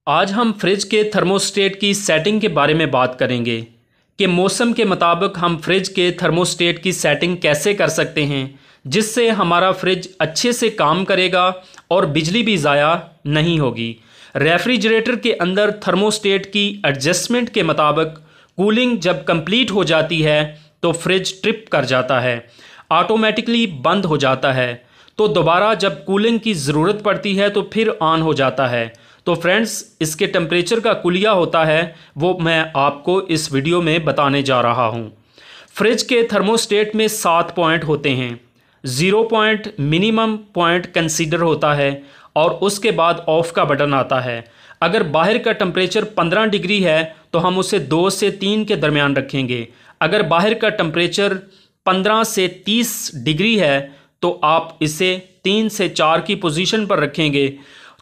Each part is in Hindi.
आज हम फ्रिज के थर्मोस्टेट की सेटिंग के बारे में बात करेंगे कि मौसम के मुताबिक हम फ्रिज के थर्मोस्टेट की सेटिंग कैसे कर सकते हैं जिससे हमारा फ्रिज अच्छे से काम करेगा और बिजली भी ज़ाया नहीं होगी। रेफ्रिजरेटर के अंदर थर्मोस्टेट की एडजस्टमेंट के मुताबिक कूलिंग जब कंप्लीट हो जाती है तो फ्रिज ट्रिप कर जाता है, ऑटोमेटिकली बंद हो जाता है, तो दोबारा जब कूलिंग की ज़रूरत पड़ती है तो फिर ऑन हो जाता है। तो फ्रेंड्स, इसके टेम्परेचर का कुलिया होता है वो मैं आपको इस वीडियो में बताने जा रहा हूँ। फ्रिज के थर्मोस्टेट में 7 पॉइंट होते हैं। 0 पॉइंट मिनिमम पॉइंट कंसीडर होता है और उसके बाद ऑफ़ का बटन आता है। अगर बाहर का टेम्परेचर 15 डिग्री है तो हम उसे 2 से 3 के दरमियान रखेंगे। अगर बाहर का टेम्परेचर 15 से 30 डिग्री है तो आप इसे 3 से 4 की पोजीशन पर रखेंगे।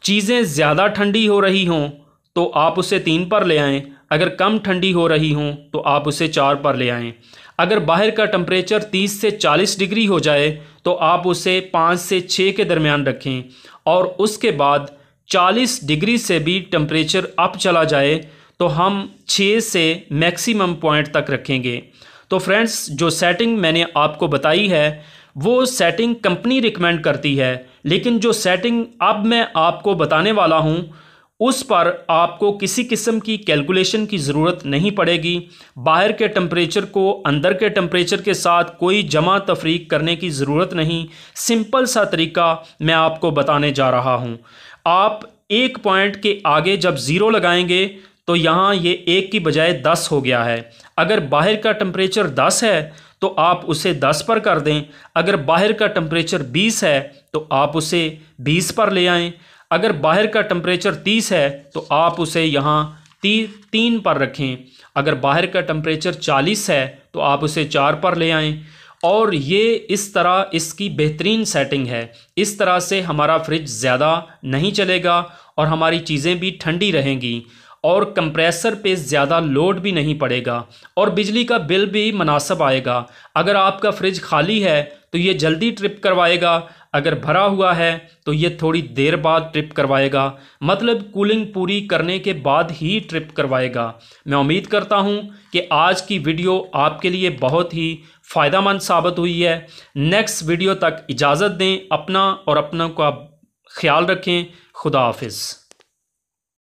चीज़ें ज़्यादा ठंडी हो रही हों तो आप उसे 3 पर ले आएँ, अगर कम ठंडी हो रही हों तो आप उसे 4 पर ले आएँ। अगर बाहर का टेम्परेचर 30 से 40 डिग्री हो जाए तो आप उसे 5 से 6 के दरमियान रखें और उसके बाद 40 डिग्री से भी टेम्परेचर अप चला जाए तो हम 6 से मैक्सिमम पॉइंट तक रखेंगे। तो फ्रेंड्स, जो सेटिंग मैंने आपको बताई है वो सेटिंग कंपनी रिकमेंड करती है, लेकिन जो सेटिंग अब मैं आपको बताने वाला हूँ उस पर आपको किसी किस्म की कैलकुलेशन की ज़रूरत नहीं पड़ेगी। बाहर के टेम्परेचर को अंदर के टेम्परेचर के साथ कोई जमा तफरीक करने की ज़रूरत नहीं। सिंपल सा तरीका मैं आपको बताने जा रहा हूँ। आप एक पॉइंट के आगे जब ज़ीरो लगाएंगे तो यहाँ ये 1 की बजाय 10 हो गया है। अगर बाहर का टेम्परेचर 10 है तो आप उसे 10 पर कर दें। अगर बाहर का टेम्परेचर 20 है तो आप उसे 20 पर ले आएं। अगर बाहर का टेम्परेचर 30 है तो आप उसे यहाँ 3 पर रखें। अगर बाहर का टेम्परेचर 40 है तो आप उसे 4 पर ले आएं। और ये इस तरह इसकी बेहतरीन सेटिंग है। इस तरह से हमारा फ्रिज ज़्यादा नहीं चलेगा और हमारी चीज़ें भी ठंडी रहेंगी और कंप्रेसर पे ज़्यादा लोड भी नहीं पड़ेगा और बिजली का बिल भी मुनासिब आएगा। अगर आपका फ्रिज खाली है तो ये जल्दी ट्रिप करवाएगा, अगर भरा हुआ है तो ये थोड़ी देर बाद ट्रिप करवाएगा, मतलब कूलिंग पूरी करने के बाद ही ट्रिप करवाएगा। मैं उम्मीद करता हूँ कि आज की वीडियो आपके लिए बहुत ही फ़ायदेमंद साबित हुई है। नेक्स्ट वीडियो तक इजाज़त दें। अपना और अपनों का ख्याल रखें। खुदा हाफिज़।